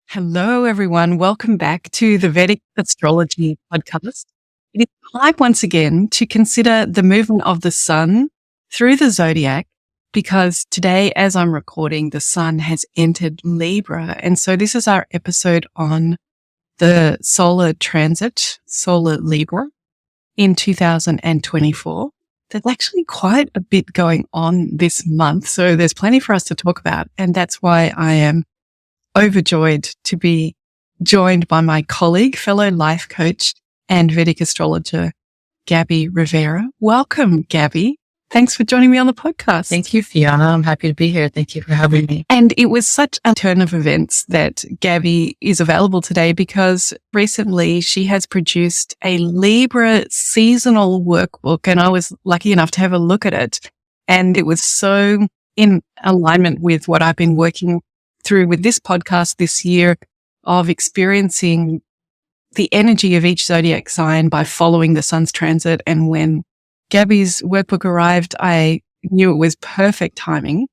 Hello, everyone. Welcome back to the Vedic Astrology Podcast. It is time once again to consider the movement of the sun through the zodiac, because today, as I'm recording, the sun has entered Libra. And so this is our episode on the solar transit, Solar Libra, in 2024. There's actually quite a bit going on this month, so there's plenty for us to talk about. And that's why I am overjoyed to be joined by my colleague, fellow life coach and Vedic astrologer, Gabby Rivera. Welcome, Gabby. Thanks for joining me on the podcast. Thank you, Fiona. I'm happy to be here. Thank you for having me. And it was such a turn of events that Gabby is available today, because recently she has produced a Libra seasonal workbook, and I was lucky enough to have a look at it. And it was so in alignment with what I've been working through with this podcast this year, of experiencing the energy of each zodiac sign by following the sun's transit. And when Gabby's workbook arrived, I knew it was perfect timing.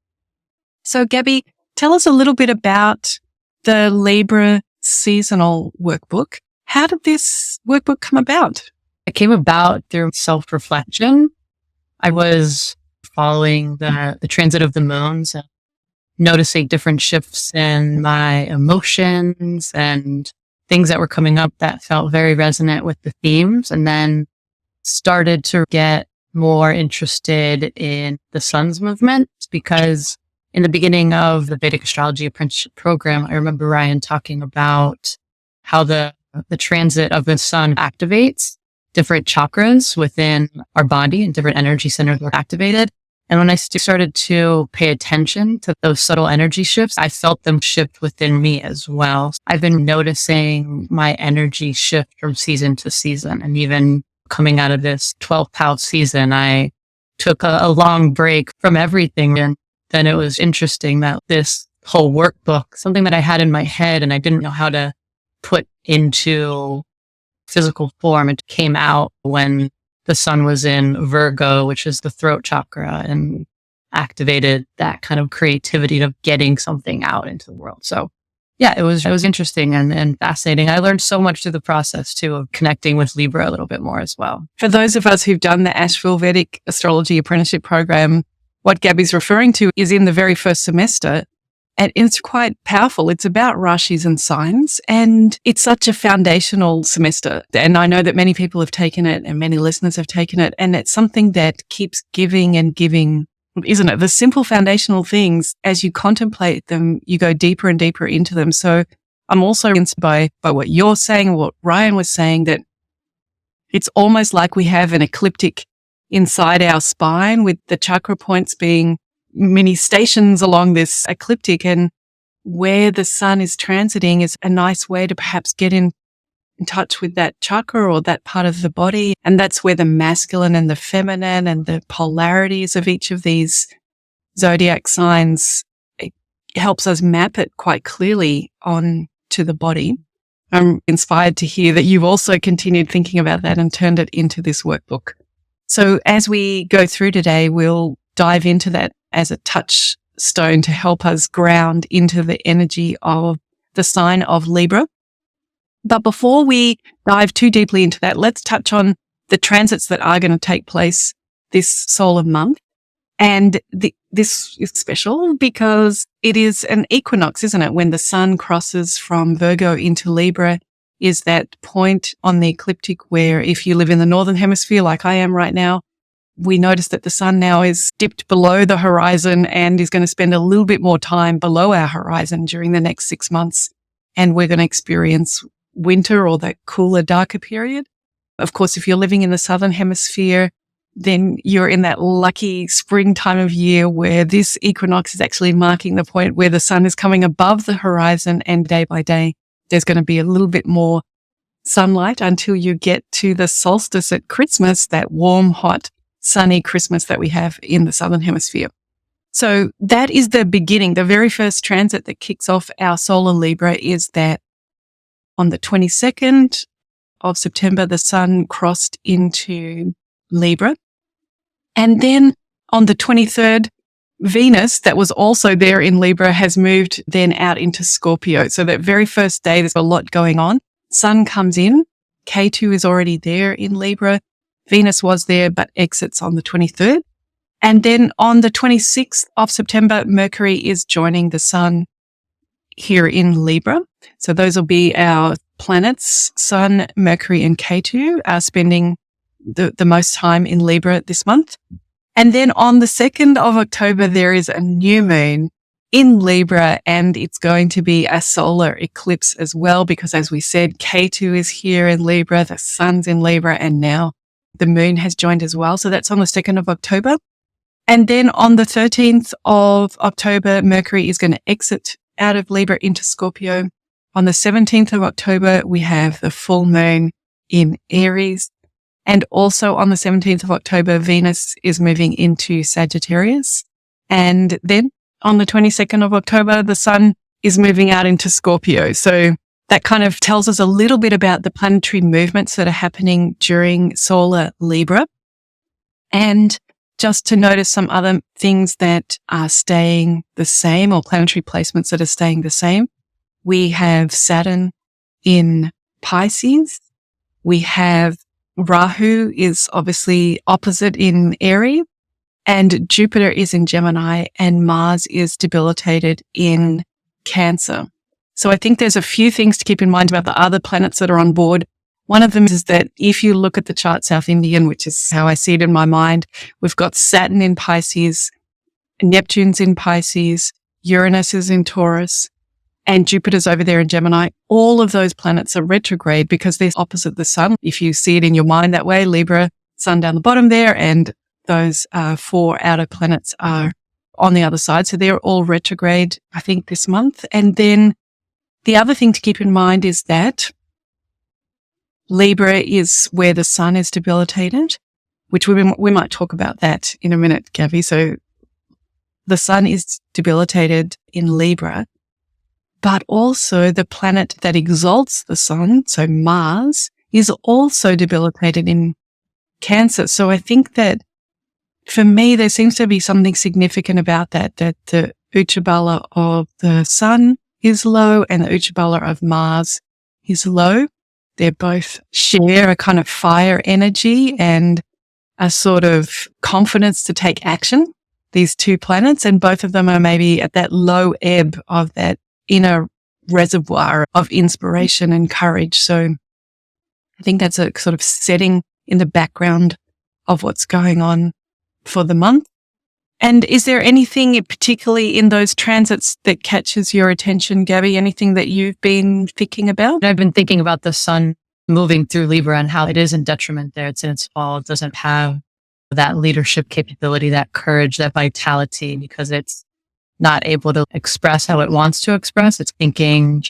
So Gabby, tell us a little bit about the Libra seasonal workbook. How did this workbook come about? It came about through self-reflection. I was following the transit of the moons, noticing different shifts in my emotions and things that were coming up that felt very resonant with the themes, and then started to get more interested in the sun's movement, because in the beginning of the Vedic Astrology Apprenticeship Program, I remember Ryan talking about how the transit of the sun activates different chakras within our body, and different energy centers were activated. And when I started to pay attention to those subtle energy shifts, I felt them shift within me as well. I've been noticing my energy shift from season to season. And even coming out of this 12th house season, I took a long break from everything. And then it was interesting that this whole workbook, something that I had in my head and I didn't know how to put into physical form, it came out when the sun was in Virgo, which is the throat chakra, and activated that kind of creativity of getting something out into the world. So yeah, it was interesting and fascinating. I learned so much through the process too, of connecting with Libra a little bit more as well. For those of us who've done the Asheville Vedic Astrology Apprenticeship Program, what Gabby's referring to is in the very first semester. And it's quite powerful. It's about Rashis and signs, and it's such a foundational semester. And I know that many people have taken it and many listeners have taken it, and it's something that keeps giving and giving, isn't it? The simple foundational things, as you contemplate them, you go deeper and deeper into them. So I'm also inspired by what you're saying, what Ryan was saying, that it's almost like we have an ecliptic inside our spine, with the chakra points being many stations along this ecliptic, and where the sun is transiting is a nice way to perhaps get in touch with that chakra or that part of the body. And that's where the masculine and the feminine and the polarities of each of these zodiac signs, it helps us map it quite clearly on to the body. I'm inspired to hear that you've also continued thinking about that and turned it into this workbook. So as we go through today, we'll dive into that as a touchstone to help us ground into the energy of the sign of Libra. But before we dive too deeply into that, let's touch on the transits that are going to take place this solar month. And this is special because it is an equinox, isn't it? When the sun crosses from Virgo into Libra, is that point on the ecliptic where, if you live in the northern hemisphere like I am right now, we notice that the sun now is dipped below the horizon and is going to spend a little bit more time below our horizon during the next 6 months. And we're going to experience winter, or that cooler, darker period. Of course, if you're living in the southern hemisphere, then you're in that lucky spring time of year where this equinox is actually marking the point where the sun is coming above the horizon, and day by day, there's going to be a little bit more sunlight until you get to the solstice at Christmas, that warm, hot, sunny Christmas that we have in the southern hemisphere. So that is the beginning. The very first transit that kicks off our solar Libra is that on the 22nd of September, the sun crossed into Libra. And then on the 23rd, Venus, that was also there in Libra, has moved then out into Scorpio. So that very first day, there's a lot going on. Sun comes in. K2 is already there in Libra. Venus was there, but exits on the 23rd. And then on the 26th of September, Mercury is joining the Sun here in Libra. So those will be our planets. Sun, Mercury, and K2 are spending the most time in Libra this month. And then on the 2nd of October, there is a new moon in Libra, and it's going to be a solar eclipse as well, because as we said, K2 is here in Libra, the Sun's in Libra, and now the moon has joined as well. So that's on the 2nd of October. And then on the 13th of October, Mercury is going to exit out of Libra into Scorpio. On the 17th of October, we have the full moon in Aries. And also on the 17th of October, Venus is moving into Sagittarius. And then on the 22nd of October, the Sun is moving out into Scorpio. So that kind of tells us a little bit about the planetary movements that are happening during Solar Libra. And just to notice some other things that are staying the same, or planetary placements that are staying the same. We have Saturn in Pisces. We have Rahu is obviously opposite in Aries, and Jupiter is in Gemini, and Mars is debilitated in Cancer. So I think there's a few things to keep in mind about the other planets that are on board. One of them is that if you look at the chart South Indian, which is how I see it in my mind, we've got Saturn in Pisces, Neptune's in Pisces, Uranus is in Taurus, and Jupiter's over there in Gemini. All of those planets are retrograde because they're opposite the Sun. If you see it in your mind that way, Libra, Sun down the bottom there, and those 4 outer planets are on the other side. So they're all retrograde, I think, this month. And then the other thing to keep in mind is that Libra is where the Sun is debilitated, which we might talk about that in a minute, Gabby. So the Sun is debilitated in Libra, but also the planet that exalts the Sun, so Mars, is also debilitated in Cancer. So I think that for me, there seems to be something significant about that the Uchabala of the Sun is low and the Uchabala of Mars is low. They both share a kind of fire energy and a sort of confidence to take action, these two planets, and both of them are maybe at that low ebb of that inner reservoir of inspiration and courage. So I think that's a sort of setting in the background of what's going on for the month. And is there anything particularly in those transits that catches your attention, Gabby? Anything that you've been thinking about? I've been thinking about the Sun moving through Libra and how it is in detriment there. It's in its fall. It doesn't have that leadership capability, that courage, that vitality, because it's not able to express how it wants to express. It's thinking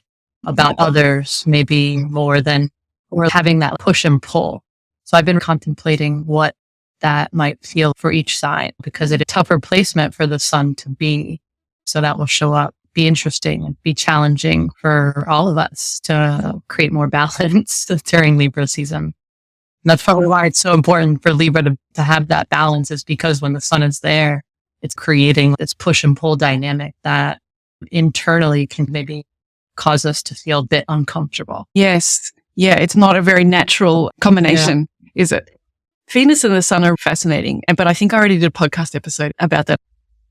about others maybe more than, or having that push and pull. So I've been contemplating what that might feel for each sign, because it's a tougher placement for the Sun to be. So that will show up, be interesting and be challenging for all of us to create more balance during Libra season. And that's probably why it's so important for Libra to have that balance, is because when the Sun is there, it's creating this push and pull dynamic that internally can maybe cause us to feel a bit uncomfortable. Yes. Yeah. It's not a very natural combination, is it? Venus and the Sun are fascinating, but I think I already did a podcast episode about that.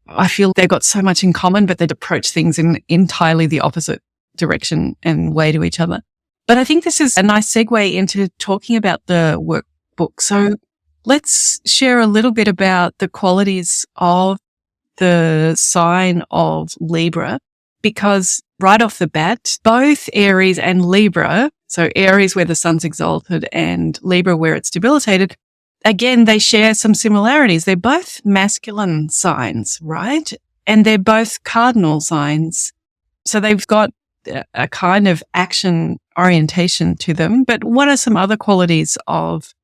I feel they've got so much in common, but they'd approach things in entirely the opposite direction and way to each other. But I think this is a nice segue into talking about the workbook. So let's share a little bit about the qualities of the sign of Libra, because right off the bat, both Aries and Libra, so Aries where the Sun's exalted and Libra where it's debilitated, again, they share some similarities. They're both masculine signs, right? And they're both cardinal signs. So they've got a kind of action orientation to them. But what are some other qualities of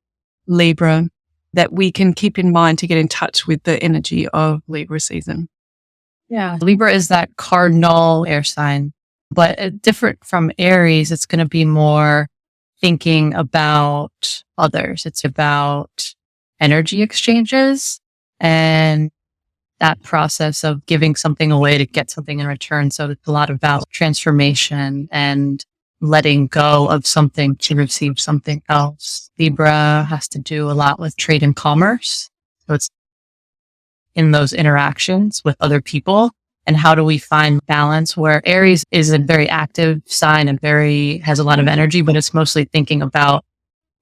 Libra that we can keep in mind to get in touch with the energy of Libra season? Yeah. Libra is that cardinal air sign, but different from Aries, it's going to be more thinking about others. It's about energy exchanges and that process of giving something away to get something in return. So it's a lot about transformation and letting go of something to receive something else. Libra has to do a lot with trade and commerce. So it's in those interactions with other people. And how do we find balance, where Aries is a very active sign and has a lot of energy, but it's mostly thinking about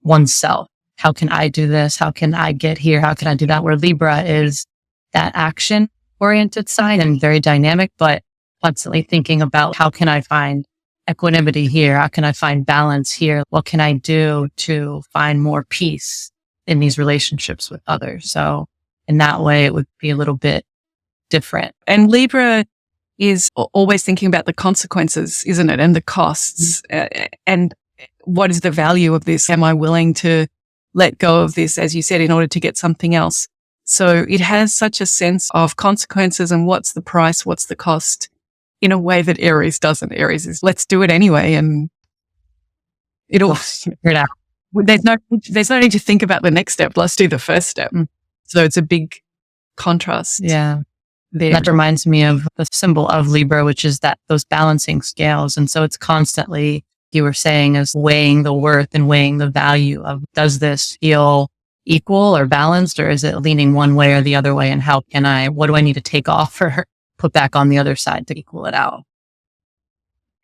oneself. How can I do this? How can I get here? How can I do that? Where Libra is that action oriented sign and very dynamic, but constantly thinking about how can I find equanimity here? How can I find balance here? What can I do to find more peace in these relationships with others? So in that way, it would be a little bit different. And Libra is always thinking about the consequences, isn't it? And the costs. And what is the value of this? Am I willing to let go of this, as you said, in order to get something else? So it has such a sense of consequences and what's the price, what's the cost, in a way that Aries doesn't. Aries is, let's do it anyway. And it'll figure it out. There's no need to think about the next step. Let's do the first step. So it's a big contrast. Yeah. There. That reminds me of the symbol of Libra, which is that those balancing scales. And so it's constantly, you were saying, is weighing the worth and weighing the value of, does this feel equal or balanced, or is it leaning one way or the other way? And what do I need to take off or put back on the other side to equal it out?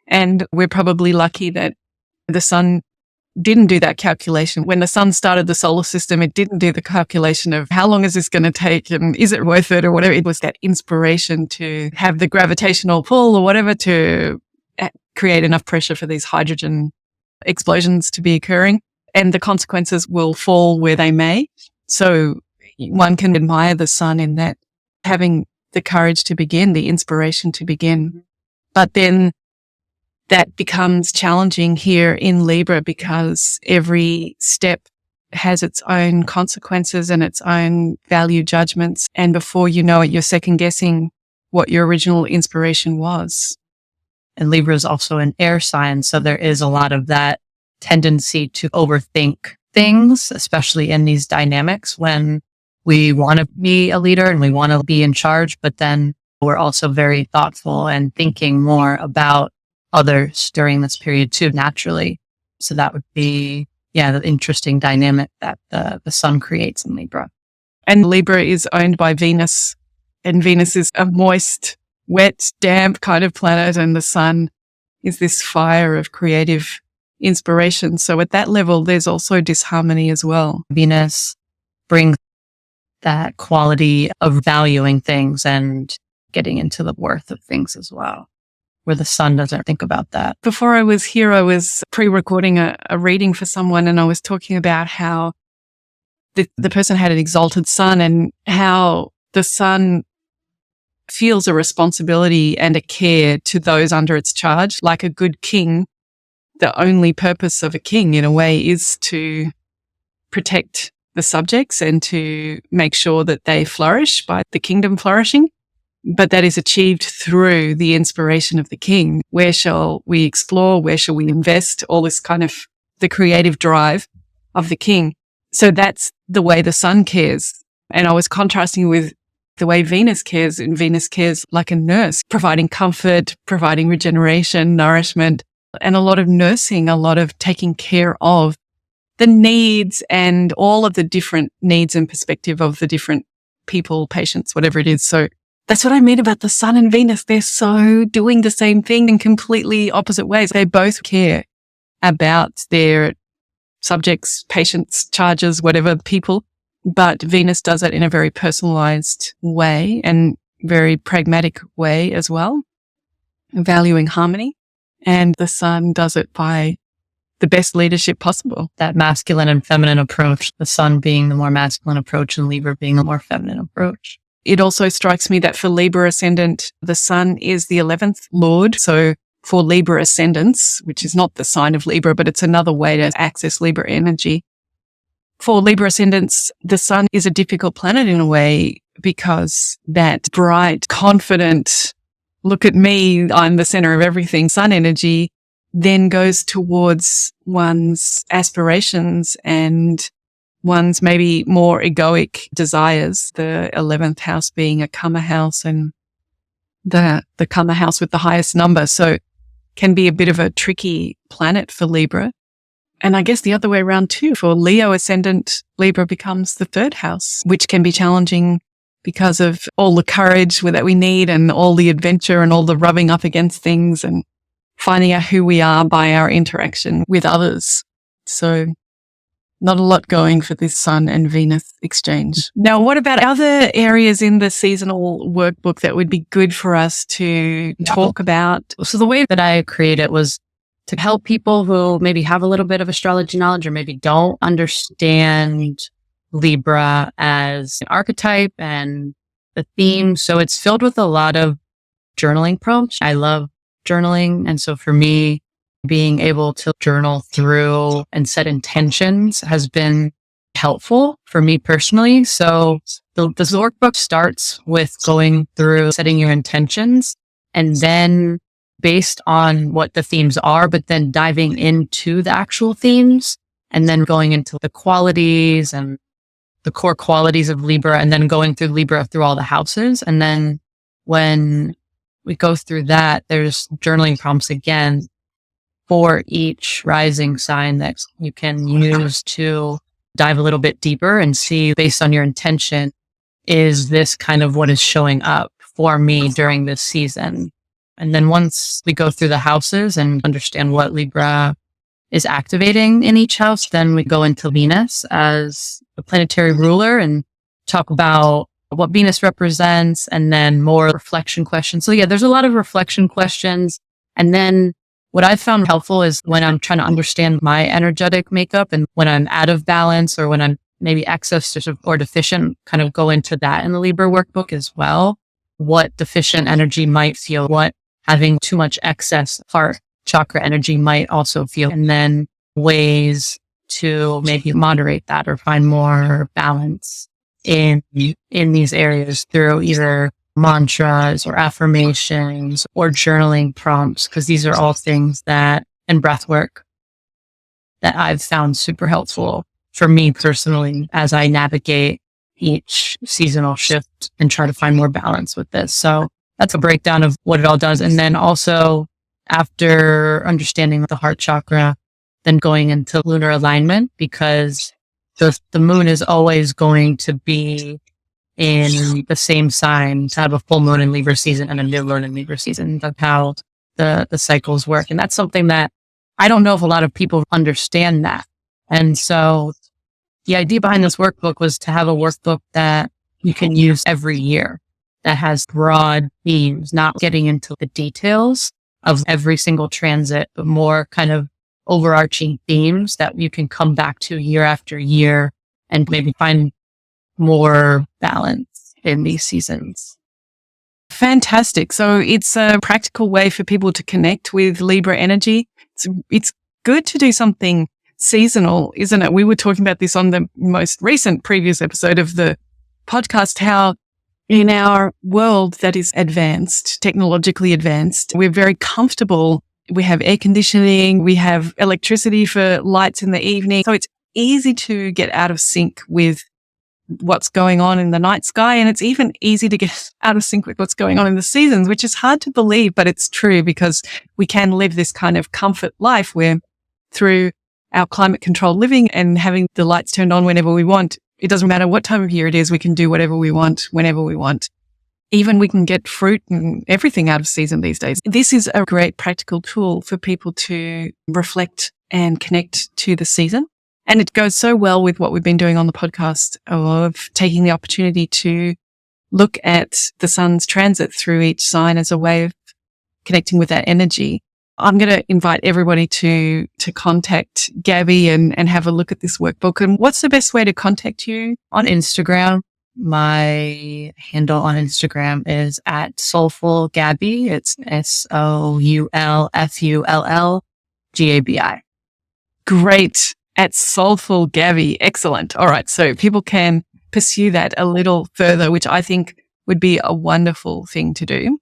And we're probably lucky that the sun didn't do that calculation. When the sun started the solar system, it didn't do the calculation of how long is this going to take and is it worth it or whatever. It was that inspiration to have the gravitational pull or whatever to create enough pressure for these hydrogen explosions to be occurring. And the consequences will fall where they may. So one can admire the sun in that, having the courage to begin, the inspiration to begin. But then that becomes challenging here in Libra because every step has its own consequences and its own value judgments. And before you know it, you're second guessing what your original inspiration was. And Libra is also an air sign. So there is a lot of that tendency to overthink things, especially in these dynamics when we want to be a leader and we want to be in charge, but then we're also very thoughtful and thinking more about others during this period too, naturally. So that would be, the interesting dynamic that the sun creates in Libra. And Libra is owned by Venus, and Venus is a moist, wet, damp kind of planet, and the sun is this fire of creative inspiration. So at that level, there's also disharmony as well. Venus brings that quality of valuing things and getting into the worth of things as well, where the sun doesn't think about that. Before I was here, I was pre-recording a reading for someone, and I was talking about how the person had an exalted sun and how the sun feels a responsibility and a care to those under its charge. Like a good king, the only purpose of a king in a way is to protect the subjects and to make sure that they flourish by the kingdom flourishing. But that is achieved through the inspiration of the king. Where shall we explore? Where shall we invest? All this kind of the creative drive of the king. So that's the way the sun cares. And I was contrasting with the way Venus cares. And Venus cares like a nurse, providing comfort, providing regeneration, nourishment, and a lot of nursing, a lot of taking care of the needs and all of the different needs and perspective of the different people, patients, whatever it is. So that's what I mean about the sun and Venus. They're so doing the same thing in completely opposite ways. They both care about their subjects, patients, charges, whatever people. But Venus does it in a very personalized way and very pragmatic way as well, valuing harmony. And the sun does it by the best leadership possible. That masculine and feminine approach, the sun being the more masculine approach and Libra being the more feminine approach. It also strikes me that for Libra Ascendant, the sun is the 11th lord. So for Libra Ascendants, which is not the sign of Libra, but it's another way to access Libra energy. For Libra Ascendants, the sun is a difficult planet in a way because that bright, confident, look at me, I'm the center of everything, sun energy then goes towards one's aspirations and one's maybe more egoic desires, the 11th house being a karma house and the karma house with the highest number. So can be a bit of a tricky planet for Libra. And I guess the other way around too, for Leo Ascendant, Libra becomes the 3rd house, which can be challenging because of all the courage that we need and all the adventure and all the rubbing up against things and finding out who we are by our interaction with others. So not a lot going for this Sun and Venus exchange. Now, what about other areas in the seasonal workbook that would be good for us to talk about? So the way that I create it was to help people who maybe have a little bit of astrology knowledge or maybe don't understand Libra as an archetype and the theme. So it's filled with a lot of journaling prompts. I love journaling. And so for me, being able to journal through and set intentions has been helpful for me personally. So the workbook starts with going through setting your intentions and then based on what the themes are, but then diving into the actual themes and then going into the qualities and the core qualities of Libra and then going through Libra through all the houses. And then when we go through that, there's journaling prompts again for each rising sign that you can use to dive a little bit deeper and see based on your intention, is this kind of what is showing up for me during this season? And then once we go through the houses and understand what Libra is activating in each house, then we go into Venus as the planetary ruler and talk about what Venus represents and then more reflection questions. So yeah, there's a lot of reflection questions. And then what I've found helpful is when I'm trying to understand my energetic makeup and when I'm out of balance or when I'm maybe excess or deficient, kind of go into that in the Libra workbook as well. What deficient energy might feel, what having too much excess heart chakra energy might also feel, and then ways to maybe moderate that or find more balance in these areas through either mantras or affirmations or journaling prompts, because these are all things that, and breath work, that I've found super helpful for me personally as I navigate each seasonal shift and try to find more balance with this. So that's a breakdown of what it all does. And then also after understanding the heart chakra, then going into lunar alignment, because the moon is always going to be in the same sign to have a full moon in Libra season and a new moon in Libra season. That's how the cycles work. And that's something that I don't know if a lot of people understand that. And so the idea behind this workbook was to have a workbook that you can use every year that has broad themes, not getting into the details of every single transit, but more kind of overarching themes that you can come back to year after year and maybe find more balance in these seasons. Fantastic. So it's a practical way for people to connect with Libra energy. It's good to do something seasonal, isn't it? We were talking about this on the most recent previous episode of the podcast, how in our world that is advanced, technologically advanced, we're very comfortable. We have air conditioning, we have electricity for lights in the evening. So it's easy to get out of sync with what's going on in the night sky. And it's even easy to get out of sync with what's going on in the seasons, which is hard to believe, but it's true because we can live this kind of comfort life where through our climate controlled living and having the lights turned on whenever we want, it doesn't matter what time of year it is, we can do whatever we want, whenever we want. Even we can get fruit and everything out of season these days. This is a great practical tool for people to reflect and connect to the season. And it goes so well with what we've been doing on the podcast of taking the opportunity to look at the sun's transit through each sign as a way of connecting with that energy. I'm going to invite everybody to contact Gabby and have a look at this workbook. And what's the best way to contact you? On Instagram, my handle on Instagram is at SoulfulGabby. It's SoulfulGabby. Great. At Soulful Gabby. Excellent. All right. So people can pursue that a little further, which I think would be a wonderful thing to do.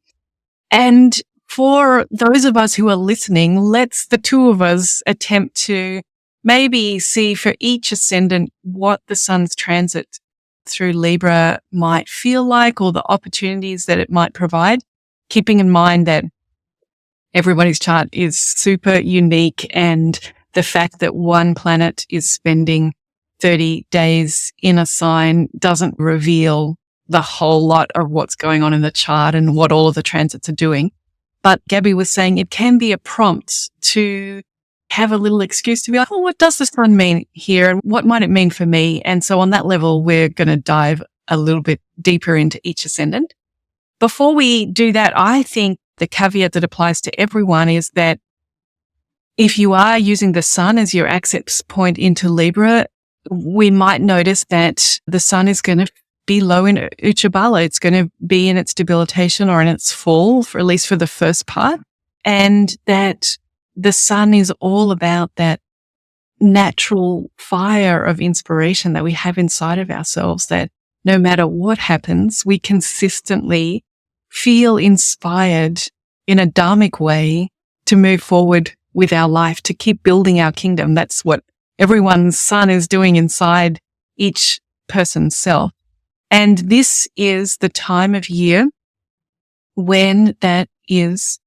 And for those of us who are listening, let's the two of us attempt to maybe see for each ascendant what the sun's transit through Libra might feel like, or the opportunities that it might provide, keeping in mind that everybody's chart is super unique, and the fact that one planet is spending 30 days in a sign doesn't reveal the whole lot of what's going on in the chart and what all of the transits are doing. But Gabby was saying it can be a prompt to have a little excuse to be like, oh, what does the sun mean here? And what might it mean for me? And so on that level, we're going to dive a little bit deeper into each ascendant. Before we do that, I think the caveat that applies to everyone is that if you are using the sun as your access point into Libra, we might notice that the sun is going to be low in Uchabala. It's going to be in its debilitation or in its fall, for at least for the first part. And that the sun is all about that natural fire of inspiration that we have inside of ourselves, that no matter what happens, we consistently feel inspired in a dharmic way to move forward with our life, to keep building our kingdom. That's what everyone's sun is doing inside each person's self. And this is the time of year when that is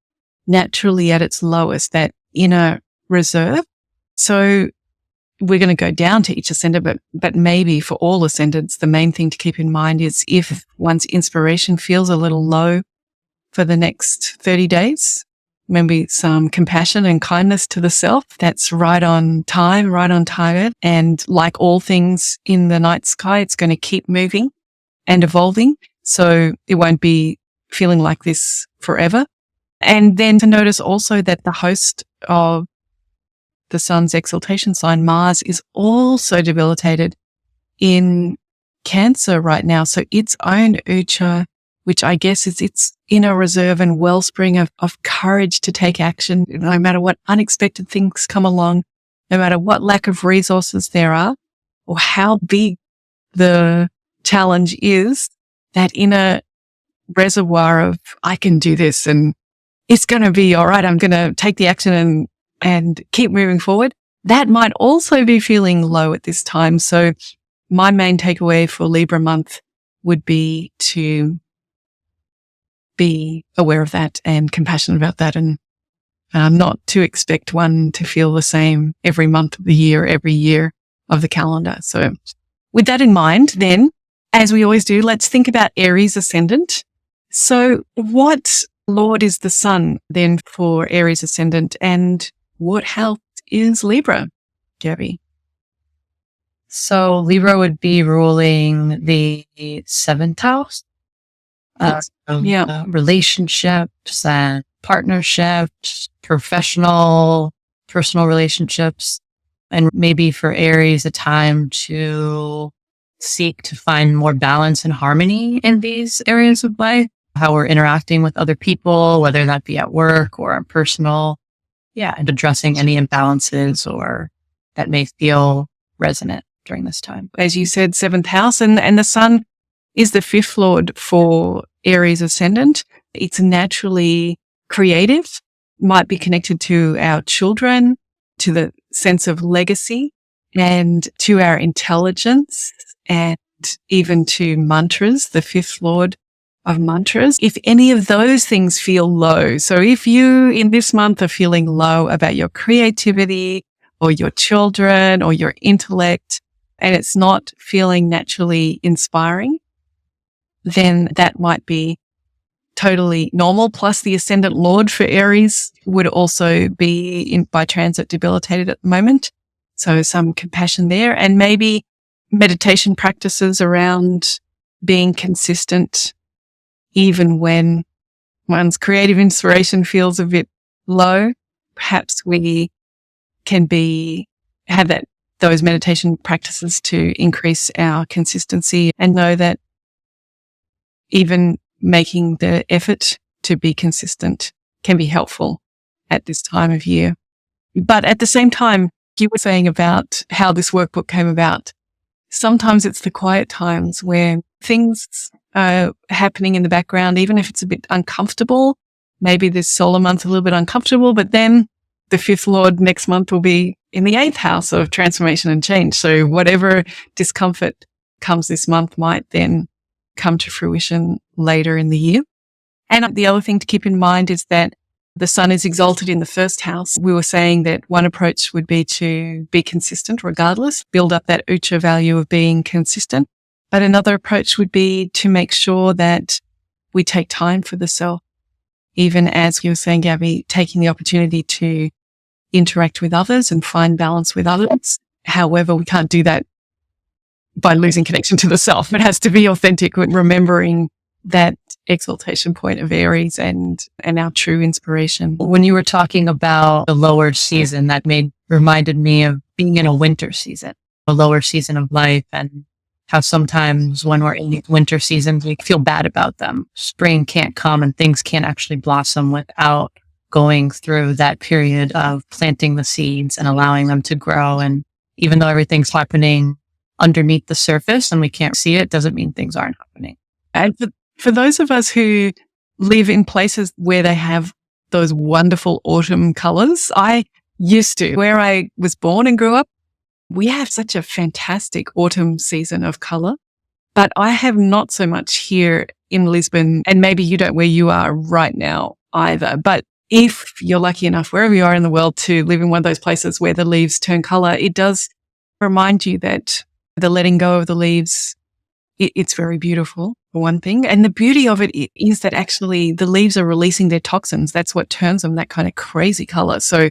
naturally at its lowest, that inner reserve. So we're going to go down to each ascendant, but maybe for all ascendants, the main thing to keep in mind is if one's inspiration feels a little low for the next 30 days, maybe some compassion and kindness to the self. That's right on time, right on target. And like all things in the night sky, it's going to keep moving and evolving. So it won't be feeling like this forever. And then to notice also that the host of the sun's exaltation sign, Mars, is also debilitated in Cancer right now. So its own Ucha, which I guess is its inner reserve and wellspring of courage to take action, no matter what unexpected things come along, no matter what lack of resources there are, or how big the challenge is, that inner reservoir of, I can do this and it's going to be all right. I'm going to take the action and keep moving forward. That might also be feeling low at this time. So my main takeaway for Libra month would be to be aware of that and compassionate about that, and not to expect one to feel the same every month of the year, every year of the calendar. So with that in mind, then, as we always do, let's think about Aries Ascendant. So what Lord is the sun then for Aries Ascendant, and what health is Libra, Gabby? So Libra would be ruling the 7th house. Relationships and partnerships, personal relationships, and maybe for Aries, a time to seek to find more balance and harmony in these areas of life, how we're interacting with other people, whether that be at work or in personal, and addressing any imbalances or that may feel resonant during this time. As you said, 7th house, and the sun is the 5th lord for Aries Ascendant. It's naturally creative, might be connected to our children, to the sense of legacy, and to our intelligence, and even to mantras, the 5th lord of mantras. If any of those things feel low, so if you in this month are feeling low about your creativity or your children or your intellect, and it's not feeling naturally inspiring, then that might be totally normal. Plus the ascendant lord for Aries would also be by transit debilitated at the moment. So some compassion there, and maybe meditation practices around being consistent even when one's creative inspiration feels a bit low. Perhaps we can have those meditation practices to increase our consistency, and know that even making the effort to be consistent can be helpful at this time of year. But at the same time, you were saying about how this workbook came about. Sometimes it's the quiet times where things are happening in the background, even if it's a bit uncomfortable. Maybe this solar month a little bit uncomfortable, but then the 5th lord next month will be in the 8th house of transformation and change. So whatever discomfort comes this month might then come to fruition later in the year. And the other thing to keep in mind is that the sun is exalted in the 1st house. We were saying that one approach would be to be consistent regardless, build up that ucha value of being consistent. But another approach would be to make sure that we take time for the self, even as you were saying, Gabby, taking the opportunity to interact with others and find balance with others. However, we can't do that by losing connection to the self. It has to be authentic, remembering that exaltation point of Aries and our true inspiration. When you were talking about the lower season, that reminded me of being in a winter season, a lower season of life, and how sometimes when we're in these winter seasons, we feel bad about them. Spring can't come and things can't actually blossom without going through that period of planting the seeds and allowing them to grow. And even though everything's happening underneath the surface and we can't see it, doesn't mean things aren't happening. And for those of us who live in places where they have those wonderful autumn colors, I used to, where I was born and grew up, we have such a fantastic autumn season of color, but I have not so much here in Lisbon, and maybe you don't where you are right now either. But if you're lucky enough, wherever you are in the world, to live in one of those places where the leaves turn color, it does remind you that the letting go of the leaves, it's very beautiful, for one thing. And the beauty of it is that actually the leaves are releasing their toxins. That's what turns them that kind of crazy color. So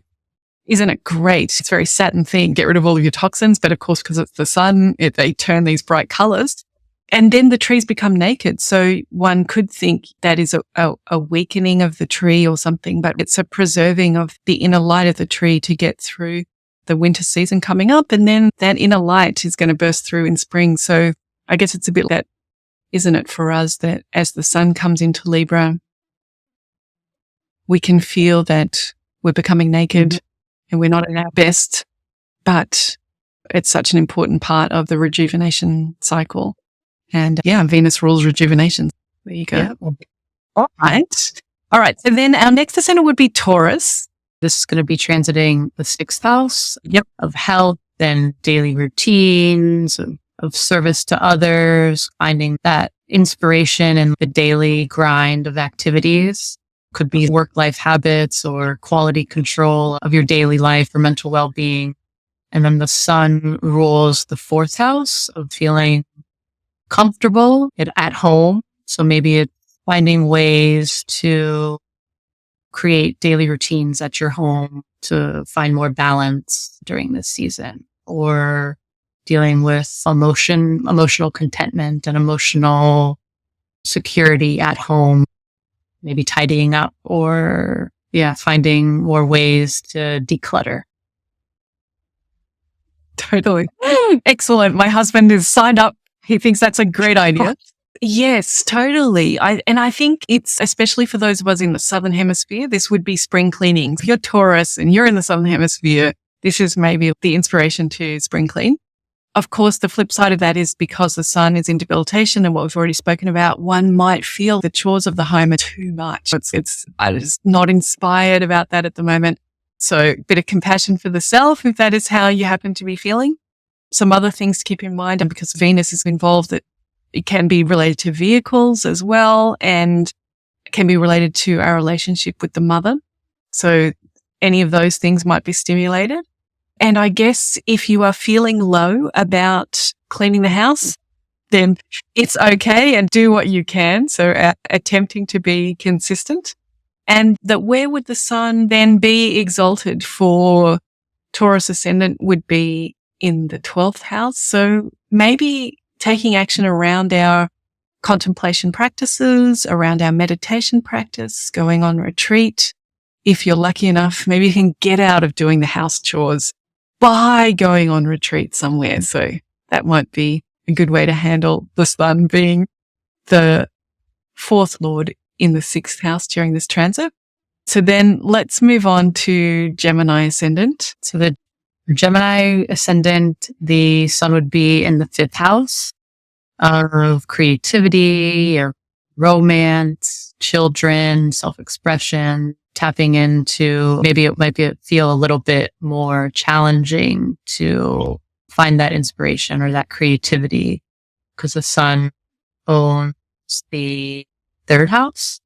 isn't it great? It's a very Saturn thing. Get rid of all of your toxins. But of course, because it's the sun, they turn these bright colors. And then the trees become naked. So one could think that is a weakening of the tree or something, but it's a preserving of the inner light of the tree to get through the winter season coming up. And then that inner light is going to burst through in spring. So I guess it's a bit like that, isn't it, for us, that as the sun comes into Libra, we can feel that we're becoming naked and we're not at our best, but it's such an important part of the rejuvenation cycle. And Venus rules rejuvenation. There you go. Yeah. All right. So then our next ascendant would be Taurus. This is going to be transiting the 6th house of health and daily routines, of service to others, finding that inspiration in the daily grind of activities. Could be work-life habits or quality control of your daily life or mental well-being. And then the sun rules the 4th house of feeling comfortable at home. So maybe it's finding ways to create daily routines at your home to find more balance during this season, or dealing with emotional contentment and emotional security at home, maybe tidying up or finding more ways to declutter. Totally. Excellent. My husband is signed up. He thinks that's a great idea. Yes, totally. I think it's, especially for those of us in the Southern Hemisphere, this would be spring cleaning. If you're Taurus and you're in the Southern Hemisphere, this is maybe the inspiration to spring clean. Of course, the flip side of that is because the sun is in debilitation and what we've already spoken about, one might feel the chores of the home are too much. I'm just not inspired about that at the moment. So a bit of compassion for the self, if that is how you happen to be feeling. Some other things to keep in mind, and because Venus is involved, that it can be related to vehicles as well, and can be related to our relationship with the mother. So any of those things might be stimulated. And I guess if you are feeling low about cleaning the house, then it's okay and do what you can. So attempting to be consistent. And that where would the sun then be exalted for Taurus Ascendant would be in the 12th house. So maybe taking action around our contemplation practices, around our meditation practice, going on retreat. If you're lucky enough, maybe you can get out of doing the house chores by going on retreat somewhere. So that might be a good way to handle the sun being the 4th lord in the 6th house during this transit. So then let's move on to Gemini Ascendant. So the Gemini Ascendant, the sun would be in the 5th house of creativity or romance, children, self-expression, tapping into, maybe it might feel a little bit more challenging to find that inspiration or that creativity because the sun owns the third house.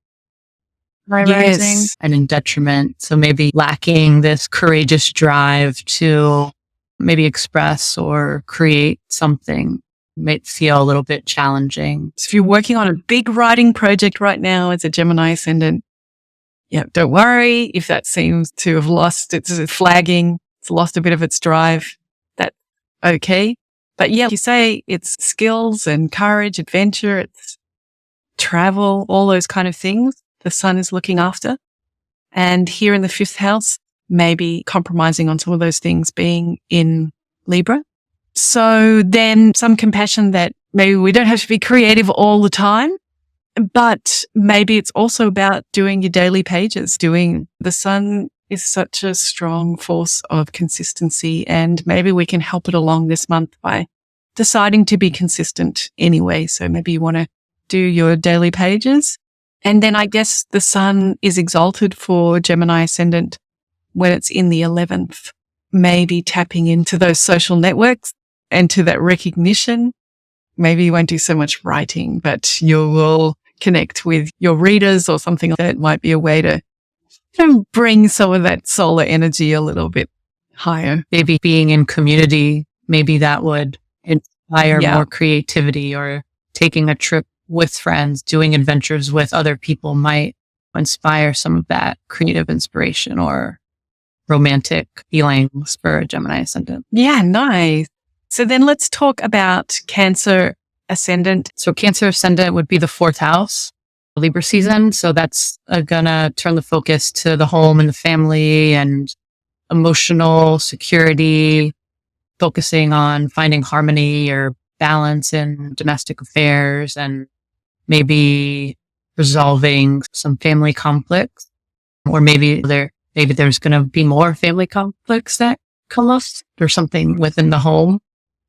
Rising and in detriment. So maybe lacking this courageous drive to maybe express or create something might feel a little bit challenging. So if you're working on a big writing project right now as a Gemini Ascendant, yeah, don't worry if that seems to have lost its flagging, it's lost a bit of its drive. That's okay. But yeah, you say it's skills and courage, adventure, it's travel, all those kind of things the sun is looking after. And here in the 5th house, maybe compromising on some of those things being in Libra. So then some compassion that maybe we don't have to be creative all the time, but maybe it's also about doing your daily pages, the sun is such a strong force of consistency, and maybe we can help it along this month by deciding to be consistent anyway. So maybe you want to do your daily pages. And then I guess the sun is exalted for Gemini Ascendant when it's in the 11th, maybe tapping into those social networks and to that recognition. Maybe you won't do so much writing, but you will connect with your readers or something that might be a way to bring some of that solar energy a little bit higher. Maybe being in community, maybe that would inspire more creativity, or taking a trip with friends, doing adventures with other people might inspire some of that creative inspiration or romantic feelings for a Gemini Ascendant. Yeah, nice. So then let's talk about Cancer Ascendant. So Cancer Ascendant would be the 4th house, Libra season. So that's gonna turn the focus to the home and the family and emotional security, focusing on finding harmony or balance in domestic affairs and maybe resolving some family conflicts, or maybe there's going to be more family conflicts that come up, or something within the home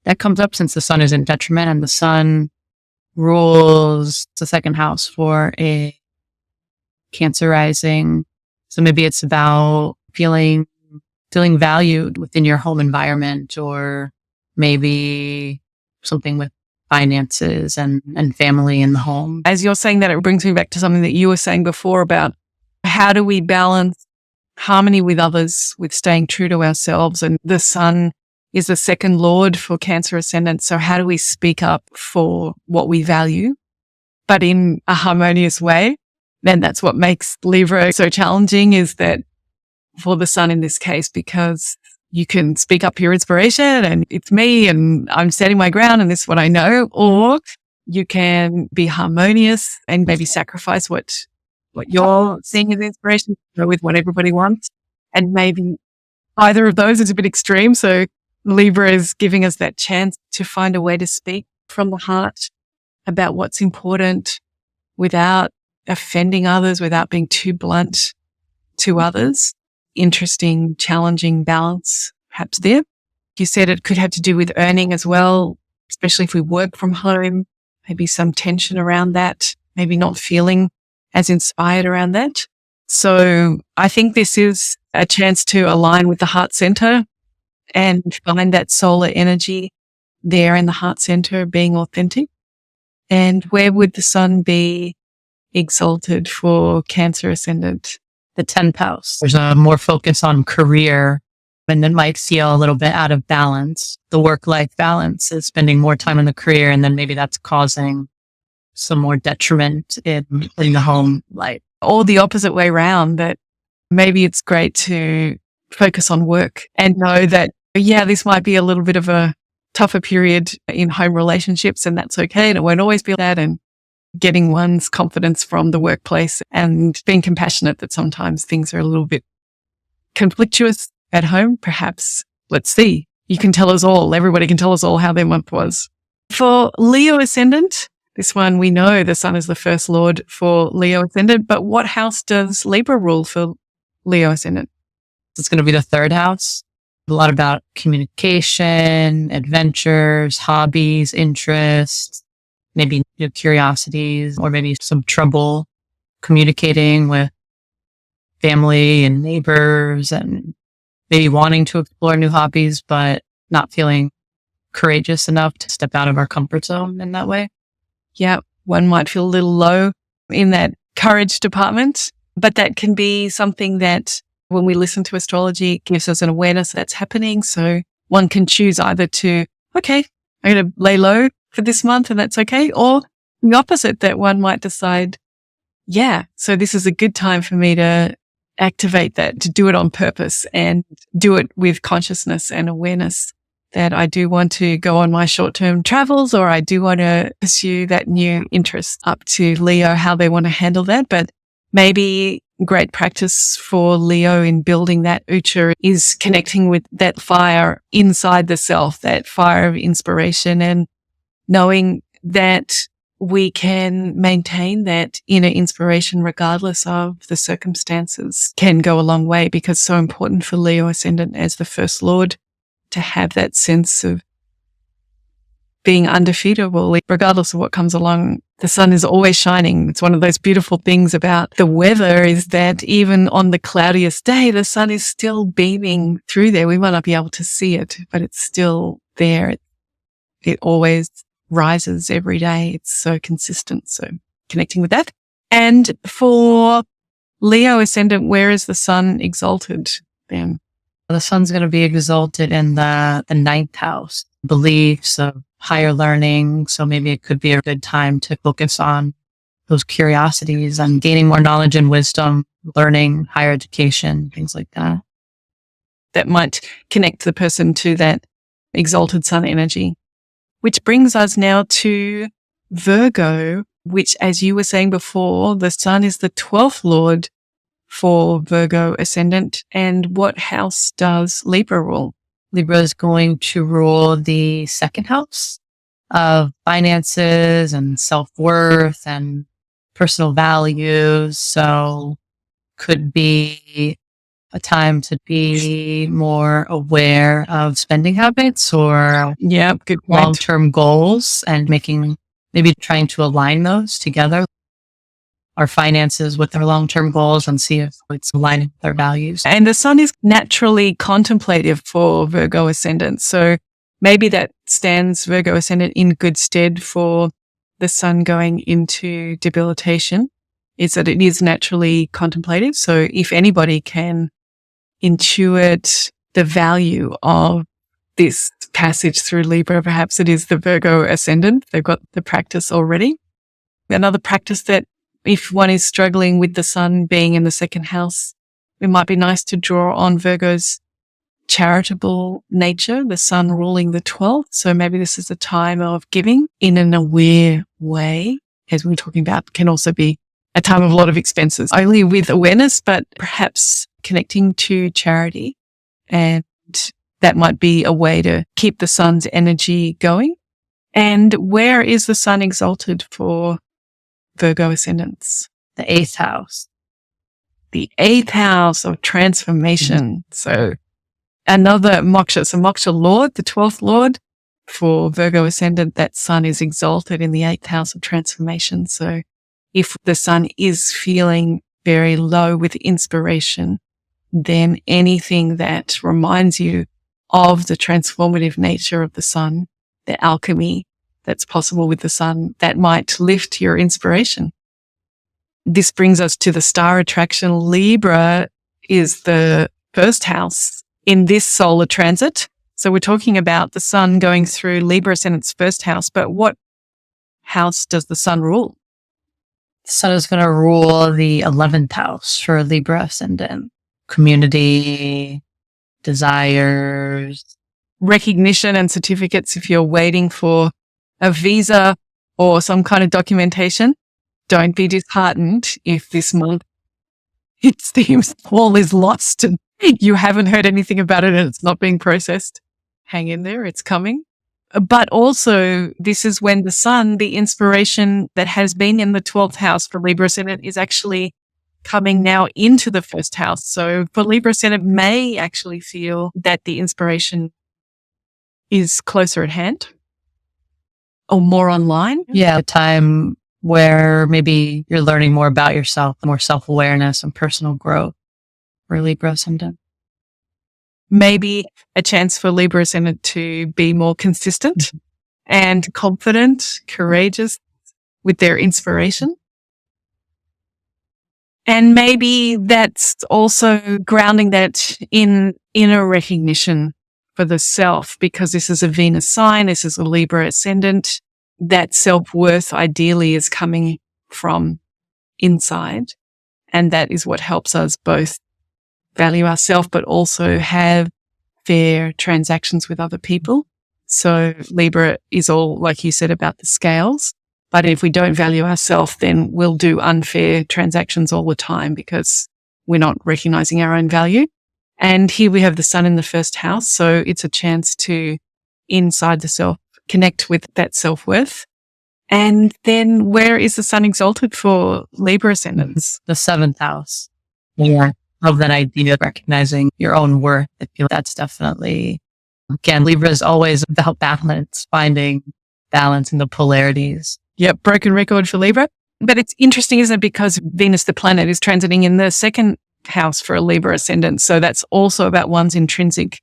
that comes up, since the sun is in detriment and the sun rules the 2nd house for a Cancer rising. So maybe it's about feeling valued within your home environment, or maybe something with finances and family in the home. As you're saying that, it brings me back to something that you were saying before about how do we balance harmony with others with staying true to ourselves. And the sun is the 2nd lord for Cancer Ascendant. So how do we speak up for what we value, but in a harmonious way? Then that's what makes Libra so challenging, is that for the sun in this case, because you can speak up your inspiration and it's me and I'm standing my ground and this is what I know, or you can be harmonious and maybe sacrifice what you're seeing as inspiration with what everybody wants. And maybe either of those is a bit extreme. So Libra is giving us that chance to find a way to speak from the heart about what's important without offending others, without being too blunt to others. Interesting, challenging balance perhaps there. You said it could have to do with earning as well, especially if we work from home, maybe some tension around that, maybe not feeling as inspired around that. So I think this is a chance to align with the heart center and find that solar energy there in the heart center, being authentic. And where would the sun be exalted for Cancer Ascendant? The 10th house. There's a more focus on career, and it might feel a little bit out of balance. The work-life balance is spending more time in the career, and then maybe that's causing some more detriment in the home life. Or the opposite way around, that maybe it's great to focus on work and know that, yeah, this might be a little bit of a tougher period in home relationships, and that's okay. And it won't always be that. And getting one's confidence from the workplace and being compassionate that sometimes things are a little bit conflictuous at home. Perhaps, let's see, everybody can tell us all how their month was. For Leo Ascendant, this one we know the sun is the 1st lord for Leo Ascendant, but what house does Libra rule for Leo Ascendant? It's going to be the 3rd house. A lot about communication, adventures, hobbies, interests, maybe curiosities, or maybe some trouble communicating with family and neighbors and maybe wanting to explore new hobbies, but not feeling courageous enough to step out of our comfort zone in that way. Yeah, one might feel a little low in that courage department, but that can be something that when we listen to astrology, it gives us an awareness that's happening. So one can choose either to, okay, I'm going to lay low for this month and that's okay. Or the opposite, that one might decide, yeah, so this is a good time for me to activate that, to do it on purpose and do it with consciousness and awareness that I do want to go on my short-term travels, or I do want to pursue that new interest. Up to Leo, how they want to handle that. But maybe great practice for Leo in building that Ucha is connecting with that fire inside the self, that fire of inspiration, and knowing that we can maintain that inner inspiration regardless of the circumstances can go a long way, because so important for Leo Ascendant as the first lord to have that sense of being undefeatable, regardless of what comes along. The sun is always shining. It's one of those beautiful things about the weather, is that even on the cloudiest day, the sun is still beaming through there. We might not be able to see it, but it's still there. It always rises every day. It's so consistent. So connecting with that. And for Leo Ascendant, where is the sun exalted then? The sun's going to be exalted in the ninth house, beliefs of higher learning. So maybe it could be a good time to focus on those curiosities and gaining more knowledge and wisdom, learning, higher education, things like that. That might connect the person to that exalted sun energy. Which brings us now to Virgo, which, as you were saying before, the sun is the 12th lord for Virgo Ascendant. And what house does Libra rule? Libra is going to rule the second house of finances and self-worth and personal values. So could be a time to be more aware of spending habits or good long-term goals, and maybe trying to align those together, our finances with our long-term goals, and see if it's aligning with our values. And the sun is naturally contemplative for Virgo Ascendant. So maybe that stands Virgo Ascendant in good stead for the sun going into debilitation, is that it is naturally contemplative. So if anybody can intuit the value of this passage through Libra, perhaps it is the Virgo Ascendant. They've got the practice already. Another practice that, if one is struggling with the sun being in the second house, it might be nice to draw on Virgo's charitable nature, the sun ruling the 12th. So maybe this is a time of giving in an aware way, as we were talking about, can also be a time of a lot of expenses, only with awareness, but perhaps connecting to charity. And that might be a way to keep the sun's energy going. And where is the sun exalted for Virgo Ascendants? The 8th house. The 8th house of transformation. So another moksha. So moksha lord, the 12th lord for Virgo Ascendant, that sun is exalted in the 8th house of transformation. So if the sun is feeling very low with inspiration, then anything that reminds you of the transformative nature of the sun, the alchemy that's possible with the sun, that might lift your inspiration. This brings us to the star attraction. Libra is the first house in this solar transit. So we're talking about the sun going through Libra Ascendant's first house, but what house does the sun rule? The sun is going to rule the 11th house for Libra Ascendant. Community, desires, recognition and certificates. If you're waiting for a visa or some kind of documentation, don't be disheartened if this month it seems all is lost and you haven't heard anything about it and it's not being processed. Hang in there, it's coming. But also, this is when the sun, the inspiration that has been in the 12th house for Libra Ascendant, is actually coming now into the first house. So for Libra Ascendant, may actually feel that the inspiration is closer at hand or more online. Yeah, a time where maybe you're learning more about yourself, more self-awareness and personal growth. for Libra Ascendant. Maybe a chance for Libra Ascendant to be more consistent and confident, courageous with their inspiration. And maybe that's also grounding that in inner recognition for the self, because this is a Venus sign, this is a Libra Ascendant. That self-worth ideally is coming from inside. And that is what helps us both value ourselves, but also have fair transactions with other people. So Libra is all, like you said, about the scales. But if we don't value ourselves, then we'll do unfair transactions all the time because we're not recognizing our own value. And here we have the sun in the first house. So it's a chance to, inside the self, connect with that self-worth. And then where is the sun exalted for Libra ascendants? The 7th house. Yeah. Of that idea of recognizing your own worth. I feel that's definitely, again, Libra is always about balance, finding balance in the polarities. Yep, broken record for Libra. But it's interesting, isn't it? Because Venus, the planet, is transiting in the second house for a Libra ascendant. So that's also about one's intrinsic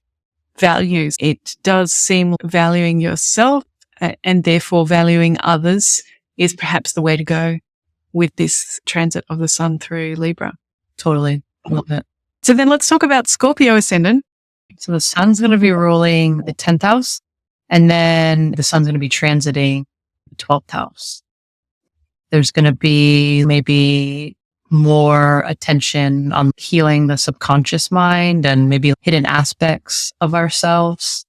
values. It does seem valuing yourself and therefore valuing others is perhaps the way to go with this transit of the sun through Libra. Totally. Love it. So then let's talk about Scorpio ascendant. So the sun's going to be ruling the 10th house, and then the sun's going to be transiting the 12th house. There's going to be maybe more attention on healing the subconscious mind and maybe hidden aspects of ourselves,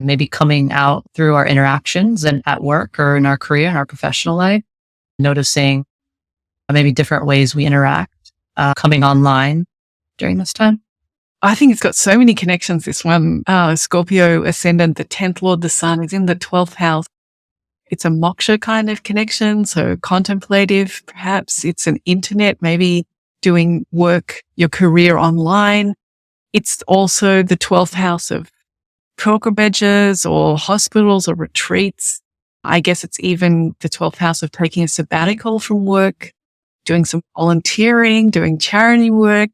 maybe coming out through our interactions and at work or in our career, in our professional life, noticing maybe different ways we interact, coming online during this time. I think it's got so many connections, this one. Scorpio ascendant, the 10th lord, the sun, is in the 12th house. It's a moksha kind of connection, so contemplative, perhaps. It's an internet, maybe doing work, your career online. It's also the 12th house of pilgrimages or hospitals or retreats. I guess it's even the 12th house of taking a sabbatical from work, doing some volunteering, doing charity work,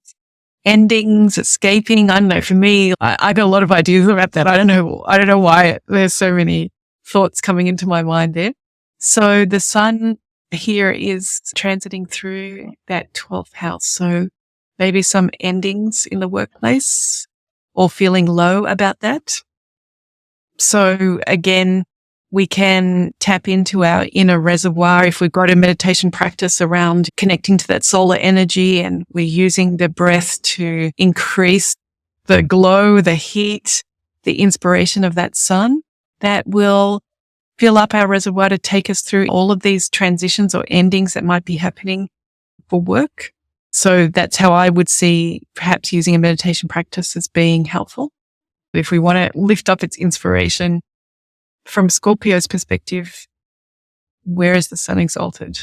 endings, escaping. I don't know. For me, I got a lot of ideas about that. I don't know why there's so many thoughts coming into my mind there. So the sun here is transiting through that 12th house. So maybe some endings in the workplace or feeling low about that. So again, we can tap into our inner reservoir if we've got a meditation practice around connecting to that solar energy and we're using the breath to increase the glow, the heat, the inspiration of that sun. That will fill up our reservoir to take us through all of these transitions or endings that might be happening for work. So that's how I would see perhaps using a meditation practice as being helpful. If we want to lift up its inspiration from Scorpio's perspective, where is the sun exalted?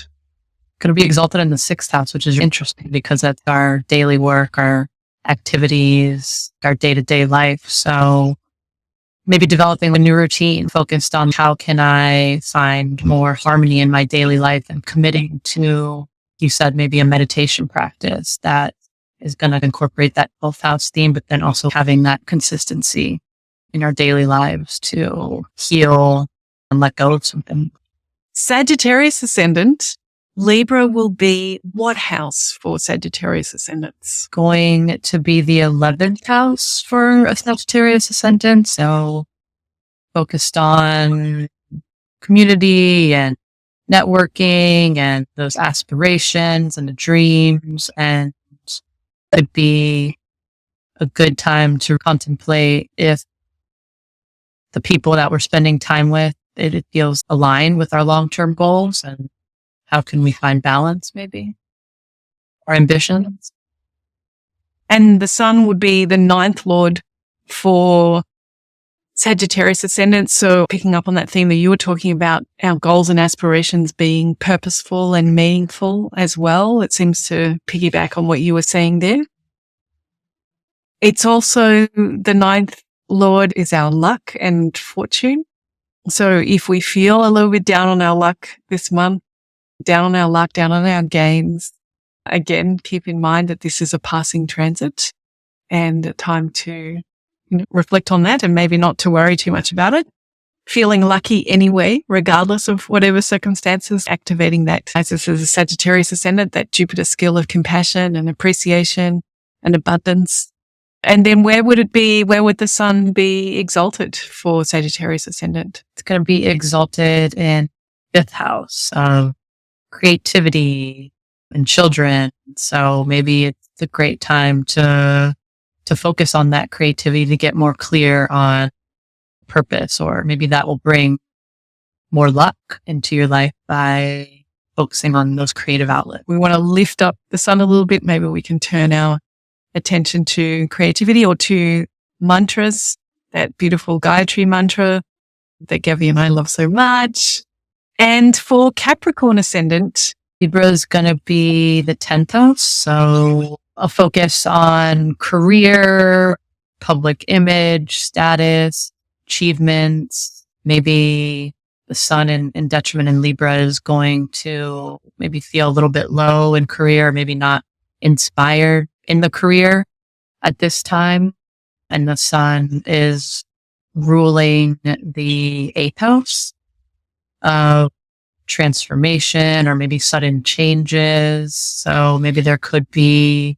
Going to be exalted in the 6th house, which is interesting because that's our daily work, our activities, our day-to-day life. So maybe developing a new routine focused on how can I find more harmony in my daily life and committing to, you said, maybe a meditation practice that is going to incorporate that 12th house theme, but then also having that consistency in our daily lives to heal and let go of something. Sagittarius Ascendant, Libra will be what house for Sagittarius Ascendants? Going to be the 11th house for a Sagittarius Ascendant. So focused on community and networking and those aspirations and the dreams, and it'd be a good time to contemplate if the people that we're spending time with, it feels aligned with our long-term goals, and how can we find balance, maybe, our ambitions. And the sun would be the 9th lord for Sagittarius Ascendant. So picking up on that theme that you were talking about, our goals and aspirations being purposeful and meaningful as well. It seems to piggyback on what you were saying there. It's also the 9th lord is our luck and fortune. So if we feel a little bit down on our luck this month, down on our luck, down on our gains, again, keep in mind that this is a passing transit. and a time to reflect on that and maybe not to worry too much about it. Feeling lucky anyway, regardless of whatever circumstances, activating that, as this is a Sagittarius Ascendant, that Jupiter skill of compassion and appreciation and abundance. And then where would the sun be exalted for Sagittarius Ascendant? It's going to be exalted in 5th house of creativity and children. So maybe it's a great time to focus on that creativity, to get more clear on purpose, or maybe that will bring more luck into your life by focusing on those creative outlets. We want to lift up the sun a little bit. Maybe we can turn our attention to creativity or to mantras, that beautiful Gayatri mantra that Gabby and I love so much. And for Capricorn Ascendant, Libra is going to be the 10th house. So a focus on career, public image, status, achievements. Maybe the sun in detriment in Libra is going to maybe feel a little bit low in career, maybe not inspired in the career at this time. And the sun is ruling the 8th house of transformation or maybe sudden changes. So maybe there could be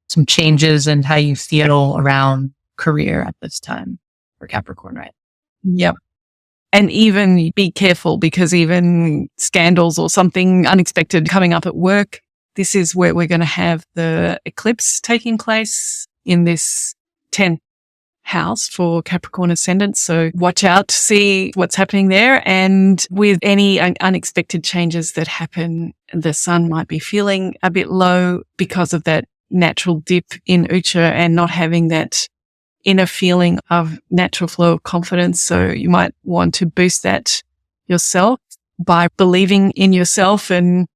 some changes in how you feel around career at this time for Capricorn, right? Yep. And even be careful, because even scandals or something unexpected coming up at work, this is where we're going to have the eclipse taking place in this 10th house for Capricorn Ascendant. So watch out to see what's happening there. And with any unexpected changes that happen, the sun might be feeling a bit low because of that natural dip in Ucha and not having that inner feeling of natural flow of confidence. So you might want to boost that yourself by believing in yourself and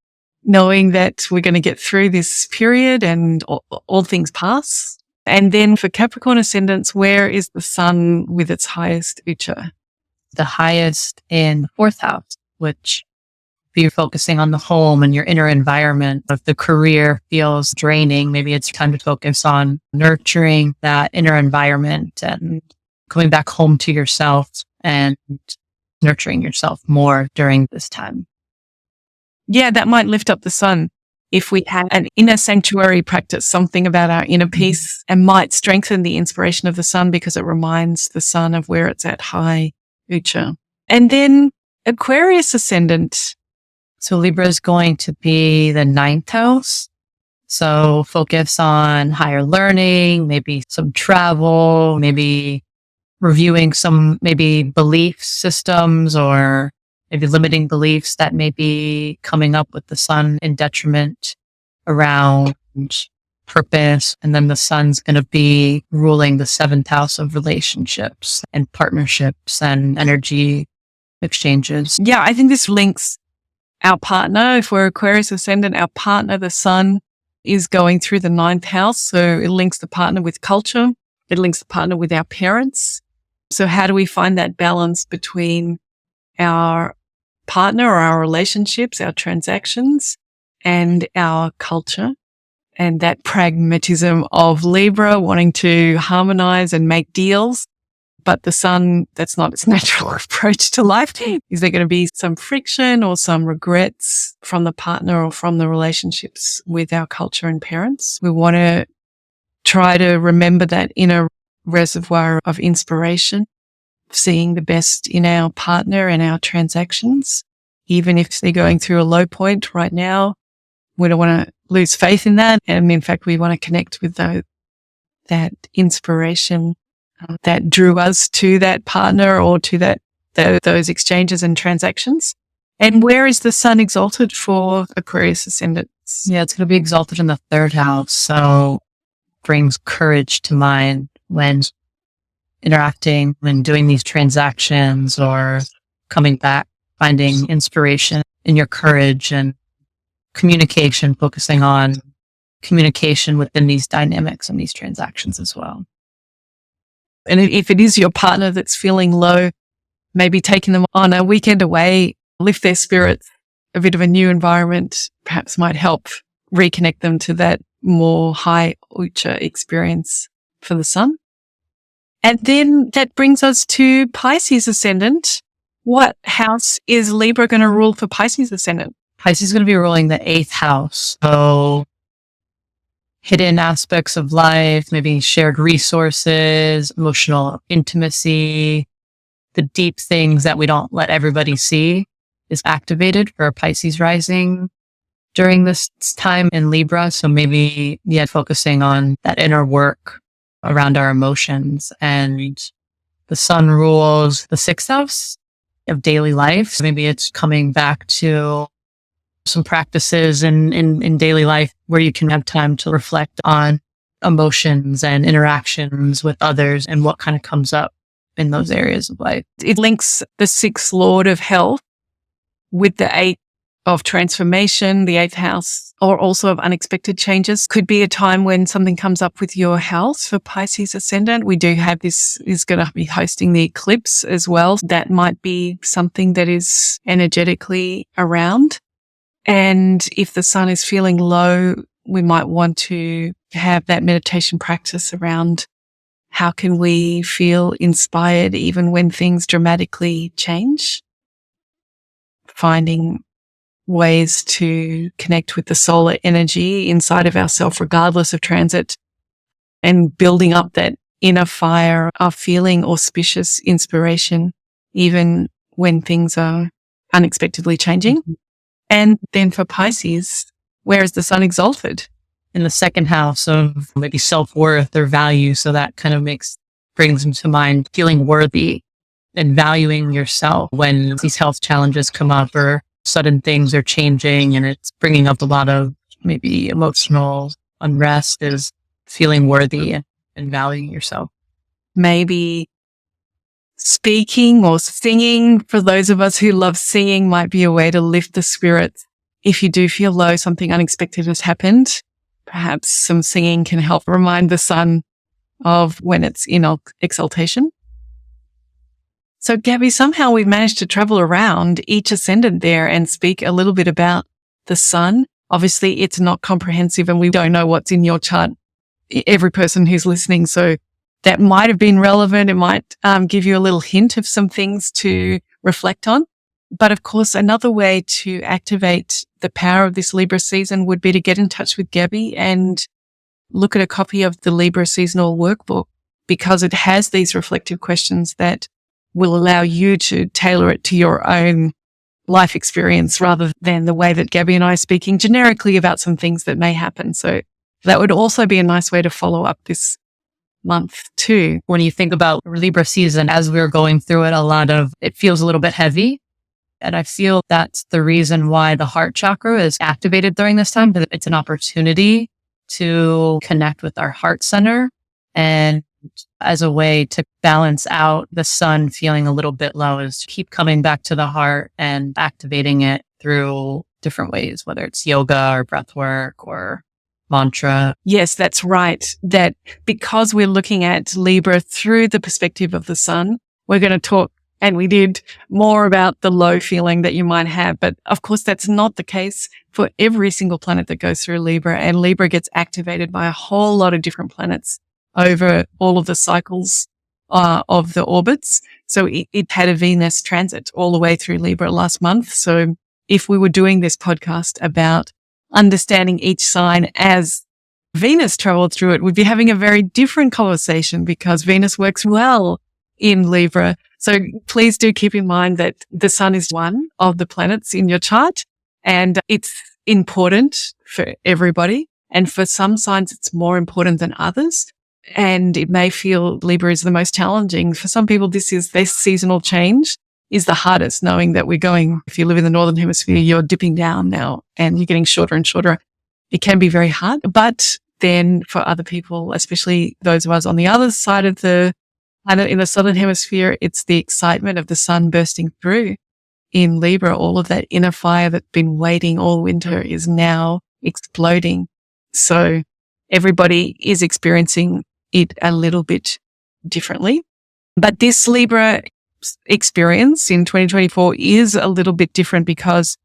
knowing that we're going to get through this period and all things pass. And then for Capricorn Ascendants, where is the sun with its highest Ucha? The highest in the 4th house, which if you're focusing on the home and your inner environment. If the career feels draining, maybe it's time to focus on nurturing that inner environment and coming back home to yourself and nurturing yourself more during this time. Yeah, that might lift up the sun. If we have an inner sanctuary practice, something about our inner peace, and might strengthen the inspiration of the sun because it reminds the sun of where it's at high Ucha. And then Aquarius Ascendant. So Libra is going to be the 9th house. So focus on higher learning, maybe some travel, maybe reviewing some maybe belief systems or maybe limiting beliefs that may be coming up with the sun in detriment around purpose. And then the sun's going to be ruling the 7th house of relationships and partnerships and energy exchanges. Yeah, I think this links our partner. If we're Aquarius Ascendant, our partner, the sun, is going through the 9th house. So it links the partner with culture. It links the partner with our parents. So how do we find that balance between our partner or our relationships, our transactions, and our culture? And that pragmatism of Libra wanting to harmonize and make deals. But the sun, that's not its natural approach to life. Is there going to be some friction or some regrets from the partner or from the relationships with our culture and parents? We want to try to remember that inner reservoir of inspiration, seeing the best in our partner and our transactions. Even if they're going through a low point right now, we don't want to lose faith in that. And in fact, we want to connect with that inspiration that drew us to that partner or to those exchanges and transactions. And where is the sun exalted for Aquarius Ascendants? Yeah, it's going to be exalted in the 3rd house. So brings courage to mind when interacting, when doing these transactions or coming back, finding inspiration in your courage and communication, focusing on communication within these dynamics and these transactions as well. And if it is your partner that's feeling low, maybe taking them on a weekend away, lift their spirits, a bit of a new environment, perhaps might help reconnect them to that more high Ucha experience for the sun. And then that brings us to Pisces Ascendant. What house is Libra going to rule for Pisces Ascendant? Pisces is going to be ruling the 8th house. So hidden aspects of life, maybe shared resources, emotional intimacy, the deep things that we don't let everybody see is activated for Pisces rising during this time in Libra. So maybe, focusing on that inner work around our emotions. And the sun rules the 6th house of daily life. So maybe it's coming back to some practices in daily life where you can have time to reflect on emotions and interactions with others and what kind of comes up in those areas of life. It links the 6th Lord of health with the 8th of transformation, the 8th house, or also of unexpected changes. Could be a time when something comes up with your health for Pisces Ascendant. We do have this is going to be hosting the Eclipse as well. That might be something that is energetically around. And if the sun is feeling low, we might want to have that meditation practice around how can we feel inspired even when things dramatically change. Finding ways to connect with the solar energy inside of ourselves, regardless of transit, and building up that inner fire of feeling auspicious inspiration, even when things are unexpectedly changing. Mm-hmm. And then for Pisces, where is the sun exalted? In the 2nd house of maybe self-worth or value. So that kind of brings them to mind feeling worthy and valuing yourself when these health challenges come up or sudden things are changing, and it's bringing up a lot of maybe emotional unrest, is feeling worthy and valuing yourself. Maybe speaking or singing, for those of us who love singing, might be a way to lift the spirits. If you do feel low, something unexpected has happened, perhaps some singing can help remind the sun of when it's in exaltation. So Gabby, somehow we've managed to travel around each ascendant there and speak a little bit about the sun. Obviously, it's not comprehensive and we don't know what's in your chart, every person who's listening. So that might have been relevant. It might give you a little hint of some things to reflect on. But of course, another way to activate the power of this Libra season would be to get in touch with Gabby and look at a copy of the Libra seasonal workbook, because it has these reflective questions that will allow you to tailor it to your own life experience rather than the way that Gabby and I are speaking generically about some things that may happen. So that would also be a nice way to follow up this month too. When you think about Libra season, as we're going through it, it feels a little bit heavy. And I feel that's the reason why the heart chakra is activated during this time, because it's an opportunity to connect with our heart center and as a way to balance out the sun feeling a little bit low, is to keep coming back to the heart and activating it through different ways, whether it's yoga or breath work or mantra. Yes, that's right. That because we're looking at Libra through the perspective of the sun, we're going to talk, and we did, more about the low feeling that you might have. But of course, that's not the case for every single planet that goes through Libra. And Libra gets activated by a whole lot of different planets over all of the cycles of the orbits. So it had a Venus transit all the way through Libra last month. So if we were doing this podcast about understanding each sign as Venus traveled through it, we'd be having a very different conversation, because Venus works well in Libra. So please do keep in mind that the sun is one of the planets in your chart, and it's important for everybody. And for some signs, it's more important than others. And it may feel Libra is the most challenging. For some people, this seasonal change is the hardest, knowing that we're going, if you live in the Northern Hemisphere, you're dipping down now and you're getting shorter and shorter. It can be very hard. But then for other people, especially those of us on the other side of the planet in the Southern Hemisphere, it's the excitement of the sun bursting through. In Libra, all of that inner fire that's been waiting all winter is now exploding. So everybody is experiencing it a little bit differently. But this Libra experience in 2024 is a little bit different, because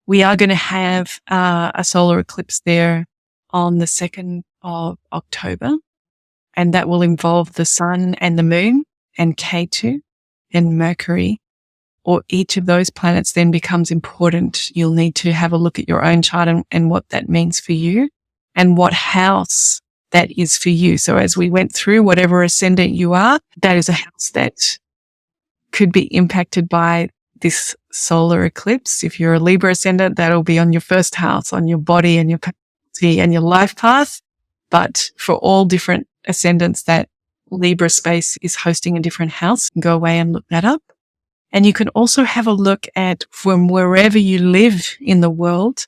we are going to have a solar eclipse there on the 2nd of October. and that will involve the sun and the moon and Ketu and Mercury, or each of those planets then becomes important. You'll need to have a look at your own chart and what that means for you and what house that is for you. So as we went through, whatever ascendant you are, that is a house that could be impacted by this solar eclipse. If you're a Libra Ascendant, that'll be on your first house, on your body and your personality and your life path. But for all different ascendants, that Libra space is hosting a different house. Go away and look that up. And you can also have a look at, from wherever you live in the world,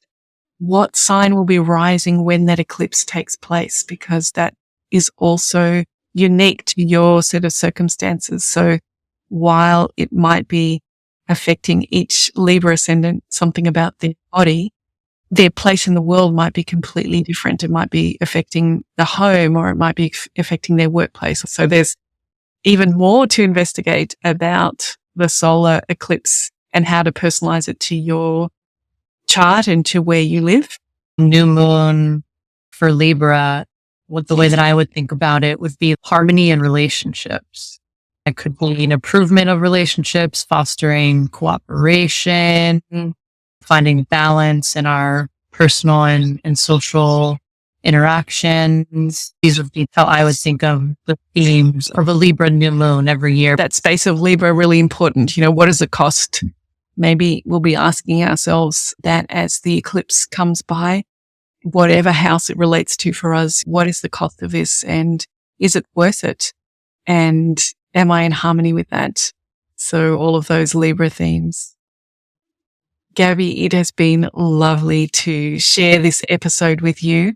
what sign will be rising when that eclipse takes place, because that is also unique to your set of circumstances. So while it might be affecting each Libra ascendant something about their body, their place in the world might be completely different. It might be affecting the home, or it might be affecting their workplace. So there's even more to investigate about the solar eclipse and how to personalize it to your chart and to where you live. New moon for Libra, the way that I would think about it would be harmony in relationships. It could be an improvement of relationships, fostering cooperation, finding balance in our personal and social interactions. These would be how I would think of the themes of a Libra new moon every year. That space of Libra, really important. What does it cost? Maybe we'll be asking ourselves that as the eclipse comes by, whatever house it relates to for us, what is the cost of this, and is it worth it? And am I in harmony with that? So all of those Libra themes. Gabby, it has been lovely to share this episode with you.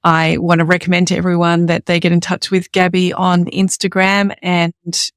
I want to recommend to everyone that they get in touch with Gabby on Instagram and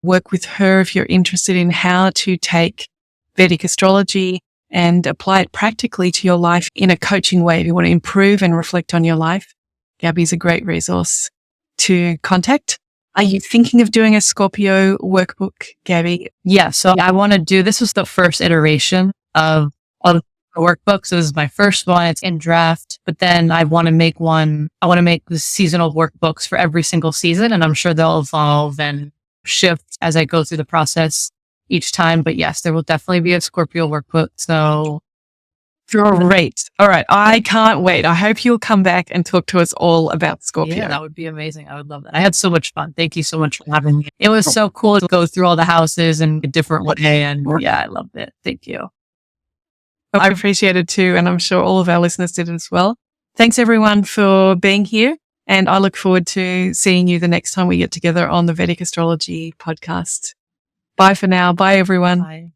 work with her if you're interested in how to take Vedic astrology and apply it practically to your life in a coaching way. If you want to improve and reflect on your life, Gabby's a great resource to contact. Are you thinking of doing a Scorpio workbook, Gabby? Yeah, so I want to do, this was the first iteration of the workbook. So this is my first one. It's in draft, but then I want to make the seasonal workbooks for every single season. And I'm sure they'll evolve and shift as I go through the process each time. But yes, there will definitely be a Scorpio workbook. So great. All right. I can't wait. I hope you'll come back and talk to us all about Scorpio. Yeah, that would be amazing. I would love that. I had so much fun. Thank you so much for having me. It was so cool to go through all the houses in a different way. And yeah, I loved it. Thank you. I appreciate it too. And I'm sure all of our listeners did as well. Thanks everyone for being here. And I look forward to seeing you the next time we get together on the Vedic Astrology podcast. Bye for now. Bye everyone. Bye.